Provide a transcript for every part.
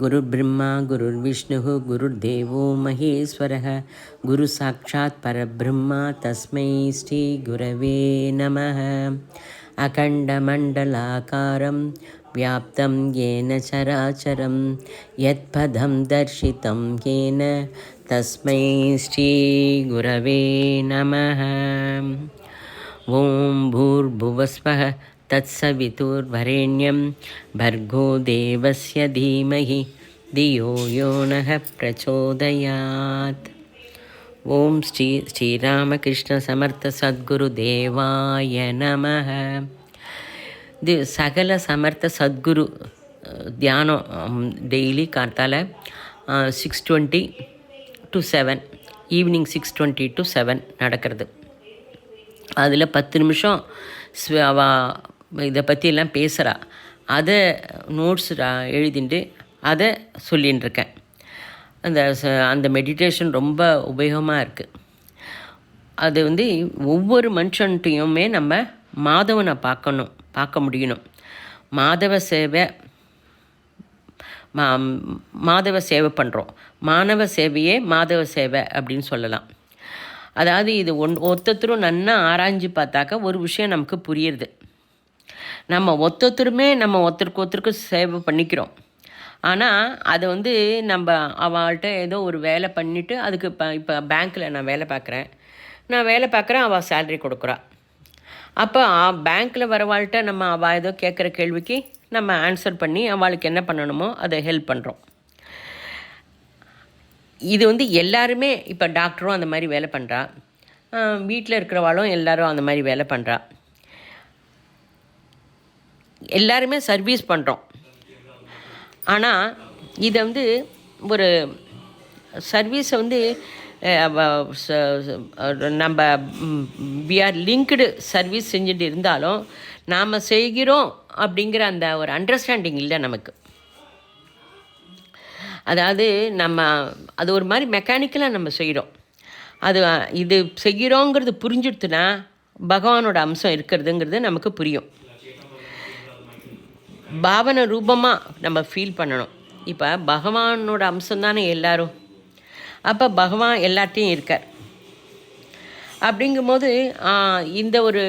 गुरुर्ब्रह्मा गुरुर्विष्णुः गुरुर्देवो महेश्वरः गुरुसाक्षात् परब्रह्म तस्मै श्रीगुरवे नमः। अखण्डमण्डलाकारं व्याप्तं येन चराचरं यत्पदं दर्शितं येन तस्मै श्रीगुरवे नमः। ॐ भूर्भुवस्वः तत्सवितुर्वरेण्यं भर्गो देवस्य धीमहि धियो यो नः प्रचोदयात्। ओम श्रीरामकृष्ण समर्थ सद्गुरुदेवाय नमः। சகல சமர்த்த சத்குரு தியானம் டெய்லி காத்தால 6:20 to 7, ஈவினிங் 6:20 to 7 நடக்கிறது. அதில் 10 நிமிஷம் இதை பற்றியெல்லாம் பேசுகிறா. அதை நோட்ஸ் எழுதிட்டு அதை சொல்லின்னு இருக்கேன். அந்த மெடிடேஷன் ரொம்ப உபயோகமாக இருக்குது. அது ஒவ்வொரு மனுஷன்ட்டையுமே நம்ம மாதவனை பார்க்க முடியணும். மாதவ சேவை பண்ணுறோம். மாணவ சேவையே மாதவ சேவை அப்படின்னு சொல்லலாம். அதாவது இது ஒத்தொத்தரும் நன்னா ஆராய்ஞ்சு பார்த்தாக்க ஒரு விஷயம் நமக்கு புரியுறது. நம்ம ஒத்தொத்தருமே நம்ம ஒருத்தருக்கு சேவை பண்ணிக்கிறோம். ஆனால் அதை நம்ம அவள்கிட்ட ஏதோ ஒரு வேலை பண்ணிவிட்டு அதுக்கு இப்போ பேங்க்கில் நான் வேலை பார்க்குறேன், அவள் சேலரி கொடுக்குறா. அப்போ பேங்க்கில் வரவாள்கிட்ட நம்ம அவள் ஏதோ கேட்குற கேள்விக்கு நம்ம ஆன்சர் பண்ணி அவளுக்கு என்ன பண்ணணுமோ அதை ஹெல்ப் பண்ணுறோம். இது எல்லாருமே இப்போ டாக்டரும் அந்த மாதிரி வேலை பண்ணுறா, வீட்டில் இருக்கிறவாளும் எல்லோரும் அந்த மாதிரி வேலை பண்ணுறா. எல்லாருமே சர்வீஸ் பண்ணுறோம். ஆனால் இதை ஒரு சர்வீஸை நம்ம வி ஆர் லிங்க்டு சர்வீஸ் செஞ்சுட்டு இருந்தாலும் நாம் செய்கிறோம் அப்படிங்கிற அந்த ஒரு அண்டர்ஸ்டாண்டிங் இல்லை நமக்கு. அதாவது நம்ம அது ஒரு மாதிரி மெக்கானிக்கலாக நம்ம செய்கிறோம். இது செய்கிறோங்கிறது புரிஞ்சுடுத்துனா பகவானோட அம்சம் இருக்கிறதுங்கிறது நமக்கு புரியும். பாவனை ரூபமாக நம்ம ஃபீல் பண்ணணும். இப்போ பகவானோட அம்சம் தானே எல்லோரும். அப்போ பகவான் எல்லார்ட்டையும் இருக்கார். அப்படிங்கும்போது இந்த ஒரு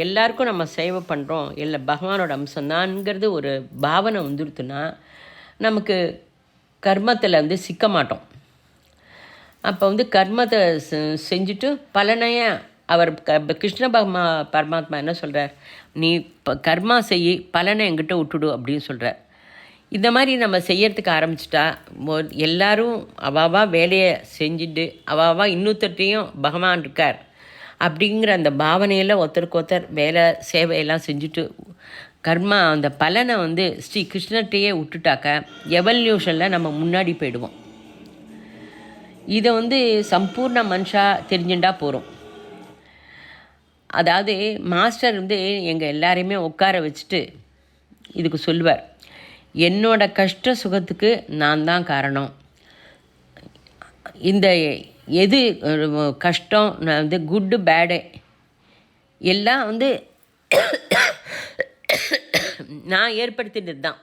எல்லாருக்கும் நம்ம சேவை பண்ணுறோம், பகவானோட அம்சம்தான்ங்கிறது ஒரு பாவனை வந்துடுத்துன்னா நமக்கு கர்மத்தில் சிக்க மாட்டோம். அப்போ கர்மத்தை செஞ்சுட்டு பலனைய அவர் கிருஷ்ண பரமாத்மா என்ன சொல்கிறார், நீ கர்மா செய்யி பலனை என்கிட்ட விட்டுடு அப்படின்னு சொல்கிறார். இந்த மாதிரி நம்ம செய்யறதுக்கு ஆரம்பிச்சிட்டா எல்லோரும் அவாவா வேலையை செஞ்சுட்டு அவாவா இன்னொருத்தையும் பகவான் இருக்கார் அப்படிங்கிற அந்த பாவனையில் ஒருத்தருக்கு வேலை சேவையெல்லாம் செஞ்சுட்டு கர்மா அந்த பலனை ஸ்ரீ கிருஷ்ணர்கிட்டையே விட்டுட்டாக்க எவல்யூஷனில் நம்ம முன்னாடி போயிடுவோம். இதை சம்பூர்ண மனுஷாக தெரிஞ்சுட்டா போகிறோம். அதாவது மாஸ்டர் எங்கள் எல்லாரையுமே உட்கார வச்சுட்டு இதுக்கு சொல்லுவார், என்னோட கஷ்ட சுகத்துக்கு நான் தான் காரணம். இந்த எது கஷ்டம் குட்டு பேடு எல்லாம் நான் ஏற்படுத்தினது தான்.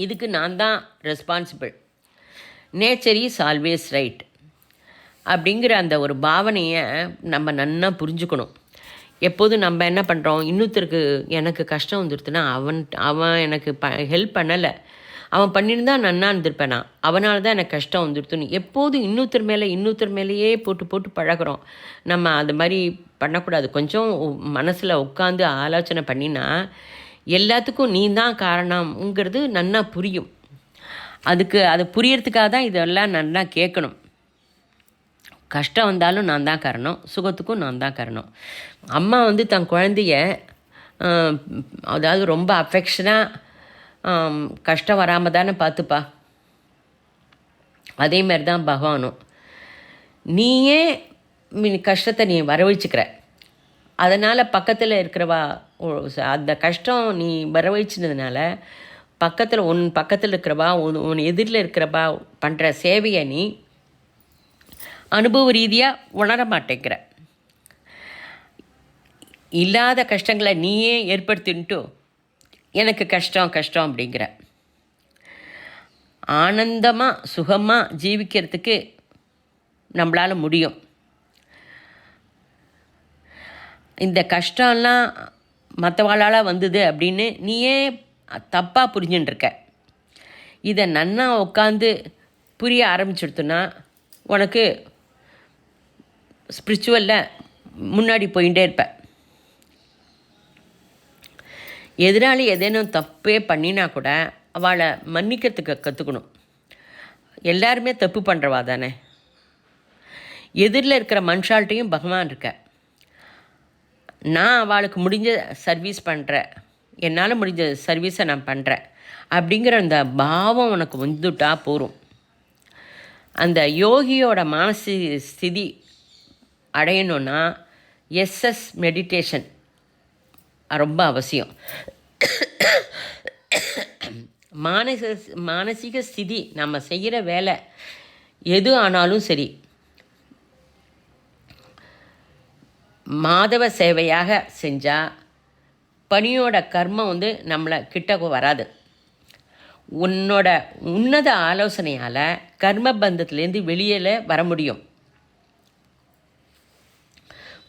இதுக்கு நான் தான் responsible. Nature is always right அப்படிங்கிற அந்த ஒரு பாவனையை நம்ம நன்னா புரிஞ்சுக்கணும். எப்போதும் நம்ம என்ன பண்ணுறோம், இன்னொருத்தருக்கு எனக்கு கஷ்டம் வந்துடுதுன்னா அவன் எனக்கு ஹெல்ப் பண்ணலை, அவன் பண்ணியிருந்தா நன்னா இருந்திருப்பேன் நான், அவனால தான் எனக்கு கஷ்டம் வந்துடுத்துன்னு எப்போதும் இன்னொருத்தர் மேலேயே போட்டு போட்டு பழகுறோம். நம்ம அது மாதிரி பண்ணக்கூடாது. கொஞ்சம் மனசில் உட்காந்து ஆலோசனை பண்ணினா எல்லாத்துக்கும் நீ தான் காரணம்ங்கிறது நன்னா புரியும். அது புரியறதுக்காக தான் இதெல்லாம் நல்லா கேட்கணும். கஷ்டம் வந்தாலும் நான் தான் காரணம், சுகத்துக்கும் நான் தான் காரணம். அம்மா தன் குழந்தைய அதாவது ரொம்ப அஃபெக்ஷனாக கஷ்டம் வராமல் தானே பார்த்துப்பா. அதேமாரி தான் பகவானும். நீயே கஷ்டத்தை நீ வரவழைச்சிக்கிற, அதனால் பக்கத்தில் இருக்கிறவா அந்த கஷ்டம் நீ வரவழைச்சினதுனால பக்கத்தில் இருக்கிறவா உன் எதிரில் இருக்கிறவா பண்ணுற சேவையை நீ அனுபவ ரீதியாக உணர மாட்டேங்கிற. இல்லாத கஷ்டங்களை நீயே ஏற்படுத்தின்ட்டு எனக்கு கஷ்டம் கஷ்டம் அப்படிங்கிற. ஆனந்தமாக சுகமாக ஜீவிக்கிறதுக்கு நம்மளால் முடியும். இந்த கஷ்டம்லாம் மற்றவாளால் வந்தது அப்படின்னு நீயே தப்பாக புரிஞ்சுட்டுருக்க. இதை நன்னா உட்காந்து புரிய ஆரம்பிச்சுடுத்துன்னா உனக்கு ஸ்பிரிச்சுவலில் முன்னாடி போயிட்டே இருப்ப. எதிராளி ஏதேனும் தப்பே பண்ணினா கூட அவளை மன்னிக்கிறதுக்கு கற்றுக்கணும். எல்லாருமே தப்பு பண்ணுறவா தானே. எதிரில் இருக்கிற மனுஷால்ட்டையும் பகவான் இருக்க. நான் அவளுக்கு முடிஞ்ச சர்வீஸ் பண்ணுறேன், என்னால் முடிஞ்ச சர்வீஸை நான் பண்ணுறேன் அப்படிங்கிற அந்த பாவம் உனக்கு வந்துட்டா போகும். அந்த யோகியோட மானசிக ஸ்திதி அடையணுன்னா எஸ்எஸ் மெடிடேஷன் ரொம்ப அவசியம். மானசிக ஸ்திதி நம்ம செய்கிற வேலை எது ஆனாலும் சரி, மாதவ சேவையாக செஞ்சால் பணியோட கர்மம் நம்மளை கிட்ட வராது. உன்னோட உன்னத ஆலோசனையால் கர்ம பந்தத்துலேருந்து வெளியில் வர முடியும்.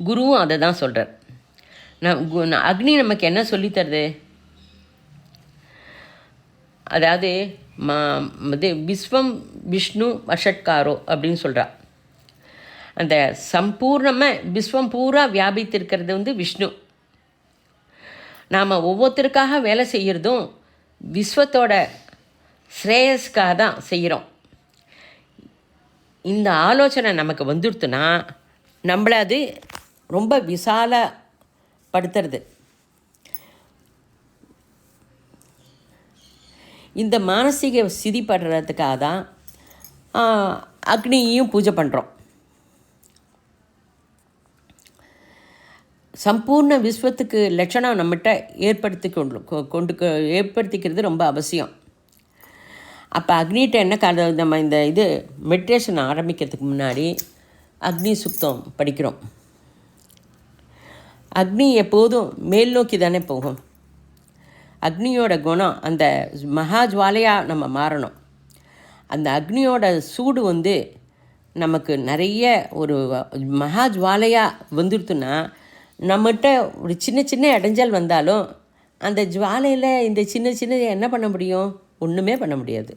குருவும் அதை தான் சொல்கிறார். அக்னி நமக்கு என்ன சொல்லித்தருது? அதாவது விஸ்வம் விஷ்ணு வஷட்காரோ அப்படின்னு சொல்கிறா. அந்த சம்பூர்ணமாக விஸ்வம் பூரா வியாபித்திருக்கிறது விஷ்ணு. நாம் ஒவ்வொருத்தருக்காக வேலை செய்கிறதும் விஸ்வத்தோட ஸ்ரேயஸ்க்காக தான் செய்கிறோம். இந்த ஆலோசனை நமக்கு வந்துடுத்துனா நம்மளை அது ரொம்ப விசாலப்படுத்துறது. இந்த மானசீக ஸ்திதி படுறதுக்காக தான் அக்னியையும் பூஜை பண்ணுறோம். சம்பூர்ண விஸ்வத்துக்கு லட்சணம் நம்மகிட்ட ஏற்படுத்திக்கிறது ரொம்ப அவசியம். அப்போ அக்னிகிட்ட என்ன நம்ம இந்த மெடிடேஷன் ஆரம்பிக்கிறதுக்கு முன்னாடி அக்னி சுத்தம் படிக்கிறோம். அக்னி எப்போதும் மேல் நோக்கி தானே போகும். அக்னியோட குணம் அந்த மகாஜ்வாலையாக நம்ம மாறணும். அந்த அக்னியோட சூடு நமக்கு நிறைய ஒரு மகாஜ்வாலையாக வந்துடுத்துன்னா நம்மகிட்ட ஒரு சின்ன சின்ன இடைஞ்சல் வந்தாலும் அந்த ஜுவாலையில் இந்த சின்ன சின்ன என்ன பண்ண முடியும்? ஒன்றுமே பண்ண முடியாது.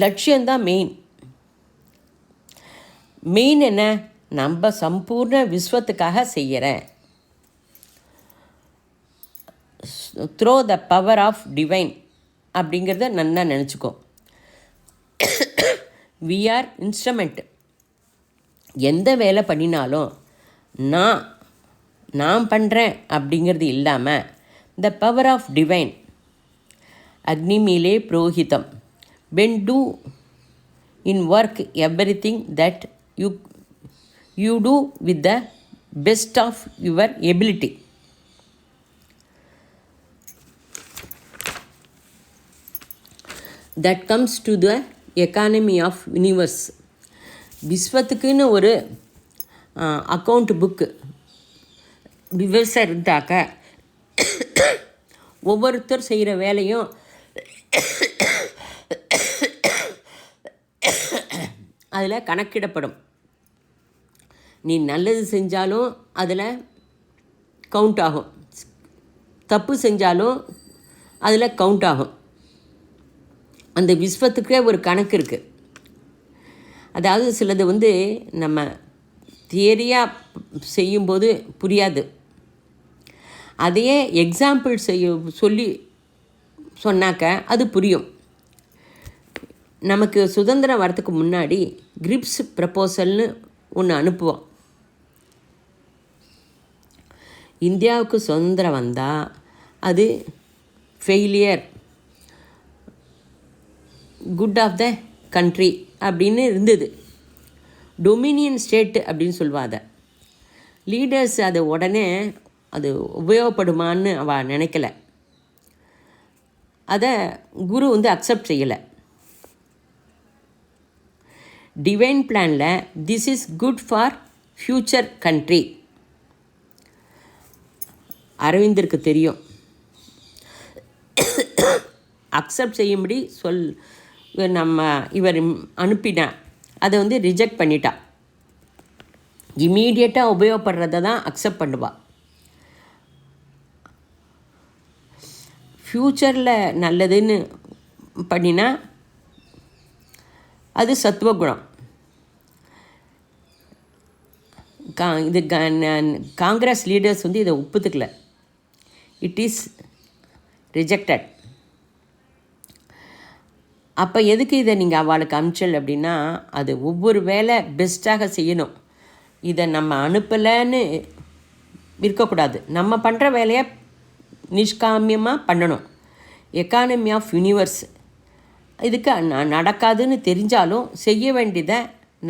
லட்சியம்தான் மெயின் என்ன? நம்ம சம்பூர்ண விஸ்வத்துக்காக செய்கிறேன். Through the power of divine அப்படிங்கிறத நல்லா நினச்சிக்கோ. We are instrument. எந்த வேலை பண்ணினாலும் நான் பண்ணுறேன் அப்படிங்கிறது இல்லாமல் த பவர் ஆஃப் டிவைன் அக்னிமீலே புரோஹிதம் when do in work everything that you do with the best of your ability. That comes to the economy of universe. விஸ்வத்துக்குன்னு ஒரு அக்கௌண்ட் புக்கு விவசாயம் இருந்தாக்க ஒவ்வொருத்தர் செய்கிற வேலையும் அதில் கணக்கிடப்படும். நீ நல்லது செஞ்சாலும் அதில் கவுண்ட் ஆகும், தப்பு செஞ்சாலும் அதில் கவுண்ட் ஆகும். அந்த விஸ்வத்துக்கே ஒரு கணக்கு இருக்குது. அதாவது சிலது வந்து நம்ம தியரியாக செய்யும்போது புரியாது, அதையே எக்ஸாம்பிள் சொல்லி சொன்னாக்க அது புரியும். நமக்கு சுதந்திரம் வரத்துக்கு முன்னாடி கிரிப்ஸ் ப்ரப்போசல்னு ஒன்று அனுப்புவோம். இந்தியாவுக்கு சுதந்திரம் வந்தால் அது failure, good of the country அப்படின்னு இருந்தது. டொமினியன் ஸ்டேட்டு அப்படின்னு சொல்லுவாள். அதை லீடர்ஸ் அது உடனே அது உபயோகப்படுமான்னு அவள் நினைக்கல. அதை குரு வந்து அக்செப்ட் செய்யலை. டிவைன் பிளானில் this is good for future country. அரவிந்தருக்கு தெரியும், அக்செப்ட் செய்யும்படி நம்ம இவர் அனுப்பினார், அதை வந்து ரிஜெக்ட் பண்ணிட்டா. இம்மீடியட்டாக உபயோகப்படுறத தான் அக்செப்ட் பண்ணுவாள். ஃப்யூச்சரில் நல்லதுன்னு பண்ணினா அது சத்துவகுணம். இது காங்கிரஸ் லீடர்ஸ் வந்து இதை ஒப்புத்துக்கல. It is rejected. அப்போ எதுக்கு இதை நீங்கள் அவளுக்கு அனுப்பிச்சல் அப்படின்னா, அது ஒவ்வொரு வேலை பெஸ்ட்டாக செய்யணும். இதை நம்ம அனுப்பலைன்னு இருக்கக்கூடாது. நம்ம பண்ணுற வேலையை நிஷ்காமியமாக பண்ணணும். எக்கானமி ஆஃப் யூனிவர்ஸ் இதுக்கு நடக்காதுன்னு தெரிஞ்சாலும் செய்ய வேண்டியதை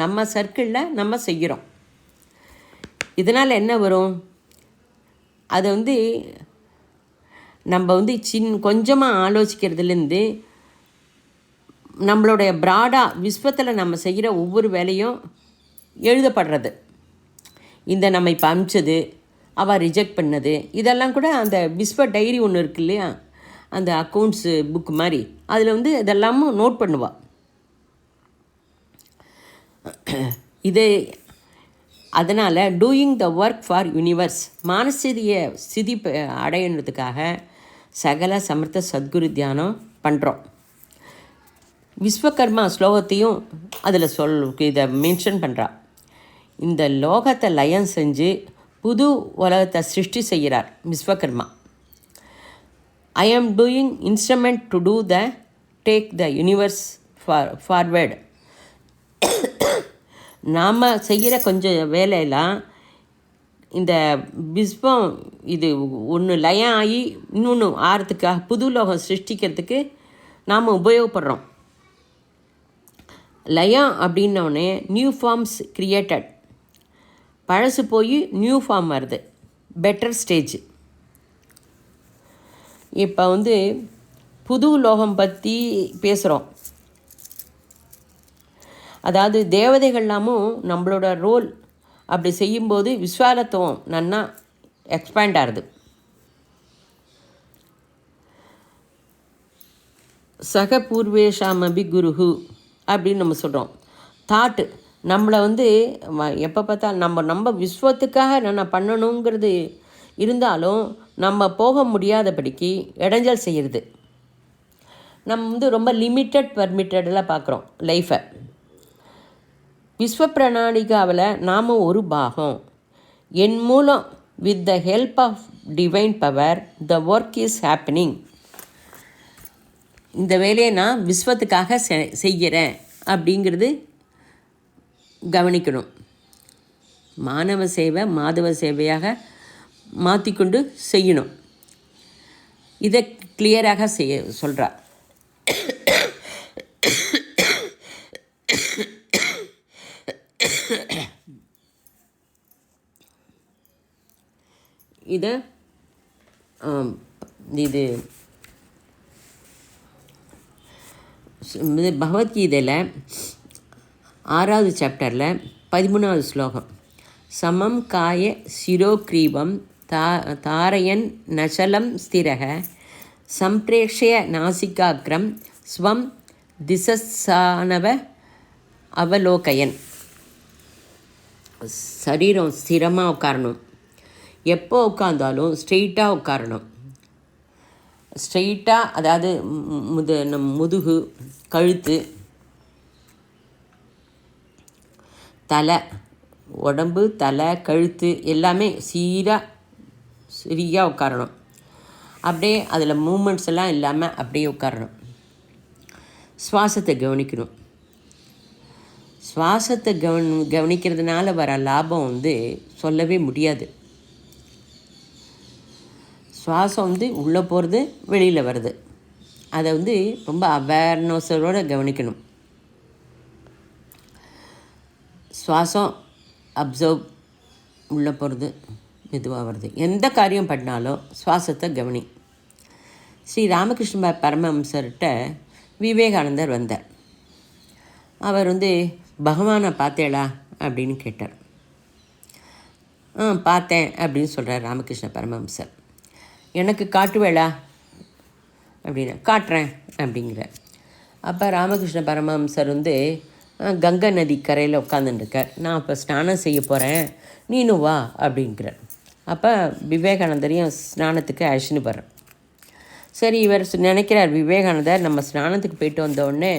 நம்ம சர்க்கிளில் நம்ம செய்கிறோம். இதனால் என்ன வரும், அதை வந்து நம்ம வந்து கொஞ்சமாக ஆலோசிக்கிறதுலேருந்து நம்மளுடைய ப்ராடாக விஸ்வத்தில் நம்ம செய்கிற ஒவ்வொரு வேலையும் எழுதப்படுறது. இந்த நம்ம இப்போ அனுப்பிச்சது, அவள் ரிஜெக்ட் பண்ணது, இதெல்லாம் கூட அந்த விஸ்வ டைரி ஒன்று இருக்கு இல்லையா, அந்த அக்கௌண்ட்ஸு புக் மாதிரி, அதில் வந்து இதெல்லாமும் நோட் பண்ணுவாள். இது அதனால் doing the work for universe, மானசீரிய ஸ்திதி அடையிறதுக்காக சகல சமர்த்த சத்குரு தியானம் பண்ணுறோம். விஸ்வகர்மா ஸ்லோகத்தையும் அதில் இதை மென்ஷன் பண்ணுறா. இந்த லோகத்தை லயம் செஞ்சு புது உலகத்தை சிருஷ்டி செய்கிறார் Vishwakarma. I am doing instrument to do the take the universe forward. நாம் செய்கிற கொஞ்சம் வேலையெல்லாம் இந்த விஸ்வம் இது ஒன்று லயம் ஆகி இன்னொன்று ஆறதுக்காக புது லோகம் சிருஷ்டிக்கிறதுக்கு நாம் உபயோகப்படுறோம். லயம் அப்படின்னோடனே நியூ ஃபார்ம்ஸ் கிரியேட்டட், பழசு போய் நியூ ஃபார்ம் வருது, பெட்டர் ஸ்டேஜ். இப்போ வந்து புது லோகம் பற்றி பேசுகிறோம். அதாவது தேவதைகள்லாமும் நம்மளோட ரோல் அப்படி செய்யும்போது விஸ்வாலத்துவம் நன்னா எக்ஸ்பேண்ட் ஆகுது. சக பூர்வேஷாமபி குருஹு அப்படின்னு நம்ம சொல்கிறோம். தாட்டு நம்மளை வந்து எப்போ பார்த்தா நம்ம விஸ்வத்துக்காக நான் பண்ணணுங்கிறது இருந்தாலும் நம்ம போக முடியாதபடிக்கு இடைஞ்சல் செய்கிறது. நம்ம வந்து ரொம்ப லிமிட்டட் பர்மிட்டடெலாம் பார்க்குறோம் லைஃப்பை. விஸ்வ பிரணாளிகாவில் நாம் ஒரு பாகம். என் மூலம் with the help of divine power the work is happening. இந்த வேலையை நான் விஸ்வத்துக்காக செய்கிறேன் அப்படிங்கிறது கவனிக்கணும். மானவ சேவை மாதவ சேவையாக மாற்றிக்கொண்டு செய்யணும். இதை கிளியராக சொல்கிறா. இது பகவத்கீதையில் 6வது சாப்டரில் 13வது ஸ்லோகம். சமம் காய சிரோக்ரீவம் தாரயன் நசலம் ஸ்திரக சம்பிரேக்ஷய நாசிகாக்ரம் ஸ்வம் திசசானவ அவலோகயன். சரீரம் ஸ்திரமாக உட்காரணும். எப்போ உட்கார்ந்தாலும் ஸ்ட்ரெயிட்டாக உட்காரணும். ஸ்ட்ரெயிட்டாக, அதாவது நம் முதுகு, கழுத்து, தலை, உடம்பு, தலை, கழுத்து எல்லாமே சரியாக உட்காரணும். அப்படியே அதில் மூமெண்ட்ஸ் எல்லாம் இல்லாமல் அப்படியே உட்காரணும். சுவாசத்தை கவனிக்கணும். சுவாசத்தை கவனிக்கிறதுனால வர லாபம் சொல்லவே முடியாது. சுவாசம் உள்ளே போகிறது, வெளியில் வருது. அதை ரொம்ப அவேர்னஸோடு கவனிக்கணும். சுவாசம் அப்சர்வ், உள்ளே போகிறது, மெதுவாக வருது. எந்த காரியம் பண்ணாலும் சுவாசத்தை கவனி. ஸ்ரீ ராமகிருஷ்ண பரமஹம்சர்கிட்ட விவேகானந்தர் வந்தார். அவர் பகவானை பார்த்தேளா அப்படின்னு கேட்டார். பார்த்தேன் அப்படின்னு சொல்கிறார் ராமகிருஷ்ண பரமஹம்சர். எனக்கு காட்டுவேளா அப்படின்னு. காட்டுறேன் அப்படிங்கிற. அப்போ ராமகிருஷ்ண பரமஹம்சர் கங்கை நதி கரையில் உட்காந்துட்டுருக்கார். நான் இப்போ ஸ்நானம் செய்ய போகிறேன், நீனும் வா அப்படிங்கிறார். அப்போ விவேகானந்தரையும் ஸ்நானத்துக்கு அழைச்சின்னு போகிறேன். சரி, இவர் நினைக்கிறார், விவேகானந்தர் நம்ம ஸ்நானத்துக்கு போயிட்டு வந்தோடனே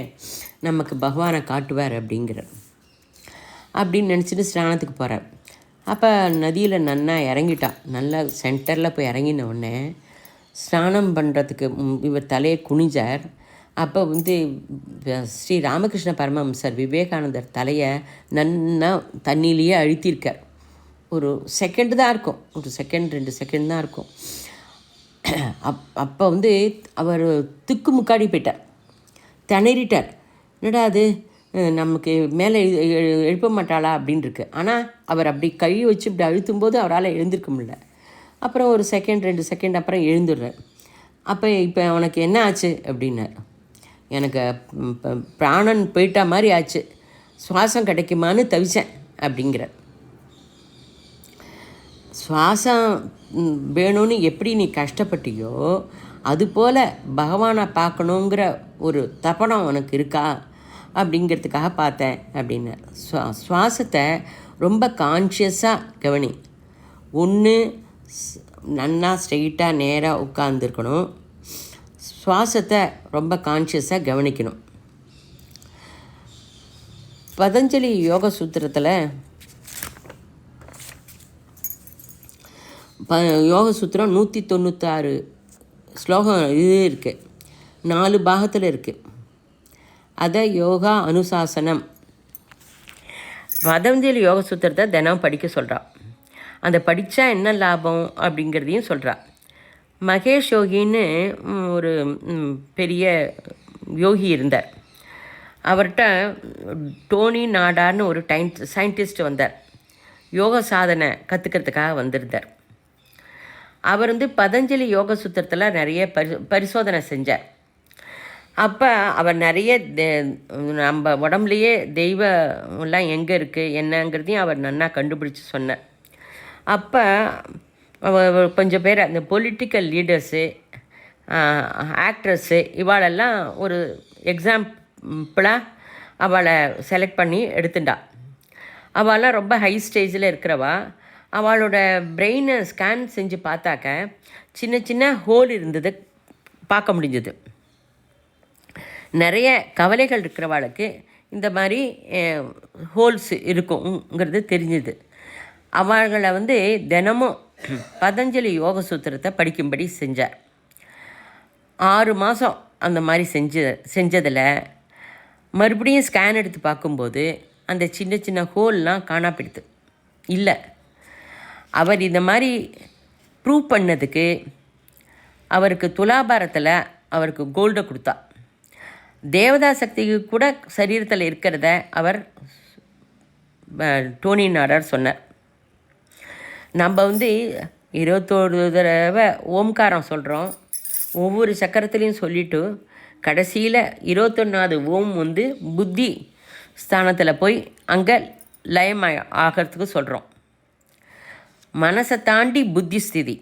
நமக்கு பகவானை காட்டுவார் அப்படிங்கிறார். அப்படின்னு நினச்சிட்டு ஸ்நானத்துக்கு போகிறார். அப்போ நதியில் நன்னா இறங்கிட்டான். நல்லா சென்டரில் போய் இறங்கின உடனே ஸ்நானம் பண்ணுறதுக்கு இவர் தலையை குனிஞ்சார். அப்போ ஸ்ரீ ராமகிருஷ்ண பரமஹம்சர் விவேகானந்தர் தலையை நன்னா தண்ணியிலேயே அழுத்தியிருக்கார். ஒரு செகண்டு தான் இருக்கும், ஒரு செகண்ட் 2 செகண்ட் தான் இருக்கும். அப்போ அவர் திக்கு முக்காடி போயிட்டார், திணறிட்டார். என்னடா அது, நமக்கு மேலே எழுப்ப மாட்டாளா அப்படின்னு இருக்கு. ஆனால் அவர் அப்படி கை வச்சு இப்படி அழுத்தும்போது அவரால் எழுந்திருக்க முடியல. அப்புறம் ஒரு செகண்ட் 2 செகண்ட் அப்புறம் எழுந்துடுறார். அப்போ இப்போ உனக்கு என்ன ஆச்சு அப்படின்னார். எனக்கு பிராணன் போயிட்டா மாதிரி ஆச்சு, சுவாசம் கிடைக்குமான்னு தவிச்சேன் அப்படிங்கிறார். சுவாசம் வேணும்னு எப்படி நீ கஷ்டப்பட்டியோ அதுபோல் பகவானை பார்க்கணுங்கிற ஒரு தபனம் உனக்கு இருக்கா அப்படிங்கிறதுக்காக பார்த்தேன் அப்படின்னார். சுவாசத்தை ரொம்ப கான்ஷியஸாக கவனி. ஒன்று நன்னா ஸ்ட்ரெயிட்டாக நேராக உட்கார்ந்துருக்கணும். சுவாசத்தை ரொம்ப கான்ஷியஸாக கவனிக்கணும். பதஞ்சலி யோக சூத்திரத்தில் யோக சூத்திரம் 196 ஸ்லோகம் இது இருக்குது, 4 பாகத்தில் இருக்குது. அதை யோகா அனுசாசனம். பதஞ்சலி யோக சூத்திரத்தை தினம் படிக்க சொல்கிறான். அந்த படித்தா என்ன லாபம் அப்படிங்கிறதையும் சொல்கிறான். மகேஷ் யோகின்னு ஒரு பெரிய யோகி இருந்தார். அவர்கிட்ட டோனி நாடார்னு ஒரு சயின்டிஸ்ட் வந்தார். யோக சாதனை கற்றுக்கிறதுக்காக வந்திருந்தார். அவர் பதஞ்சலி யோக சூத்திரத்தில் நிறைய பரிசோதனை செஞ்சார். அப்போ அவர் நிறைய நம்ம உடம்புலையே தெய்வம்லாம் எங்கே இருக்குது என்னங்கிறதையும் அவர் நல்லா கண்டுபிடிச்சி சொன்னார். அப்போ கொஞ்சம் பேர் அந்த பொலிட்டிக்கல் லீடர்ஸு, ஆக்ட்ரஸ்ஸு இவாளெல்லாம் ஒரு எக்ஸாம்பிளாக அவளை செலக்ட் பண்ணி எடுத்துட்டா. அவளெலாம் ரொம்ப ஹை ஸ்டேஜில் இருக்கிறவா. அவளோட பிரெயினை ஸ்கேன் செஞ்சு பார்த்தாக்க சின்ன சின்ன ஹோல் இருந்தது பார்க்க முடிஞ்சது. நிறைய கவலைகள் இருக்கிறவாளுக்கு இந்த மாதிரி ஹோல்ஸ் இருக்குங்கிறது தெரிஞ்சுது. அவர்களை தினமும் பதஞ்சலி யோக சூத்திரத்தை படிக்கும்படி செஞ்சார். 6 மாதம் அந்த மாதிரி செஞ்சதில் மறுபடியும் ஸ்கேன் எடுத்து பார்க்கும்போது அந்த சின்ன சின்ன ஹோல்லாம் காணாப்பிடுது இல்லை. அவர் இந்த மாதிரி ப்ரூவ் பண்ணதுக்கு அவருக்கு துலாபாரத்தில் அவருக்கு கோல்டை கொடுத்தா. தேவதா சக்திக்கு கூட சரீரத்தில் இருக்கிறத அவர் டோனி நாடார் சொன்னார். நம்ம 21 தடவை ஓம்காரம் சொல்கிறோம். ஒவ்வொரு சக்கரத்துலேயும் சொல்லிவிட்டு கடைசியில் 21வது ஓம் புத்தி ஸ்தானத்தில் போய் அங்கே லயம் ஆகிறதுக்கு சொல்கிறோம். மனசை தாண்டி புத்தி ஸ்திதி,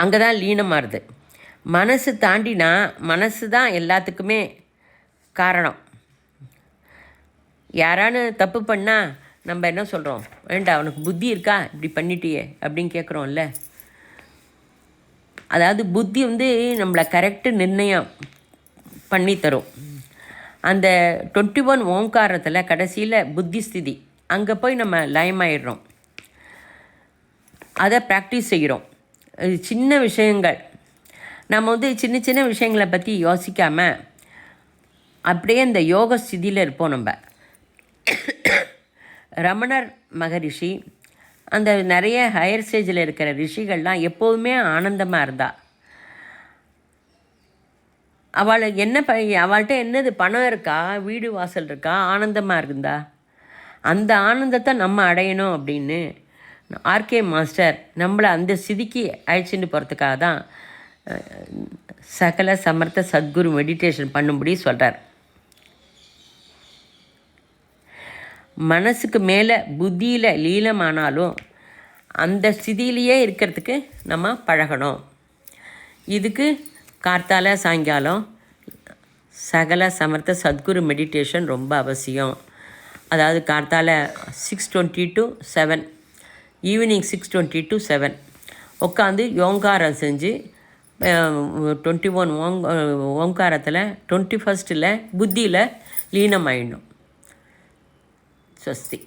அங்கே தான் லீனமாகுது. மனசு தாண்டினா மனசு தான் எல்லாத்துக்குமே காரணம். யாரானு தப்பு பண்ணால் நம்ம என்ன சொல்கிறோம், வேண்டாம் அவனுக்கு புத்தி இருக்கா இப்படி பண்ணிட்டியே அப்படின்னு கேட்குறோம்ல. அதாவது புத்தி வந்து நம்மளை கரெக்டு நிர்ணயம் பண்ணி தரும். அந்த 21 ஓங்காரத்தில் கடைசியில் புத்தி ஸ்திதி அங்கே போய் நம்ம லயமாயிடுறோம். அதை ப்ராக்டிஸ் செய்கிறோம். சின்ன விஷயங்கள் நம்ம வந்து சின்ன சின்ன விஷயங்களை பற்றி யோசிக்காமல் அப்படியே இந்த யோக ஸ்திதியில் இருப்போம். நம்ம ரமணர் மகரிஷி அந்த நிறைய ஹையர் ஸ்டேஜில் இருக்கிற ரிஷிகள்லாம் எப்போதுமே ஆனந்தமாக இருந்தா. அவளை என்ன அவள்கிட்ட என்னது பணம் இருக்கா, வீடு வாசல் இருக்கா, ஆனந்தமாக இருந்தா. அந்த ஆனந்தத்தை நம்ம அடையணும் அப்படின்னு ஆர்கே மாஸ்டர் நம்மளை அந்த ஸ்திதிக்கு அழைச்சிட்டு போகிறதுக்காக தான் சகல சமர்த்த சத்குரு மெடிடேஷன் பண்ணும்படி சொல்கிறார். மனசுக்கு மேலே புத்தியில் லீலமானாலும் அந்த ஸ்திதியிலேயே இருக்கிறதுக்கு நம்ம பழகணும். இதுக்கு கார்த்தால சாயங்காலம் சகல சமர்த்த சத்குரு மெடிடேஷன் ரொம்ப அவசியம். அதாவது கார்த்தால 6:20 to 7, ஈவினிங் 6:20 to 7 உட்காந்து யோங்காரம் செஞ்சு 21 ஓங்காரத்தில் 21st புத்தியில் லீனமாயிடணும். ஸ்வஸ்தி.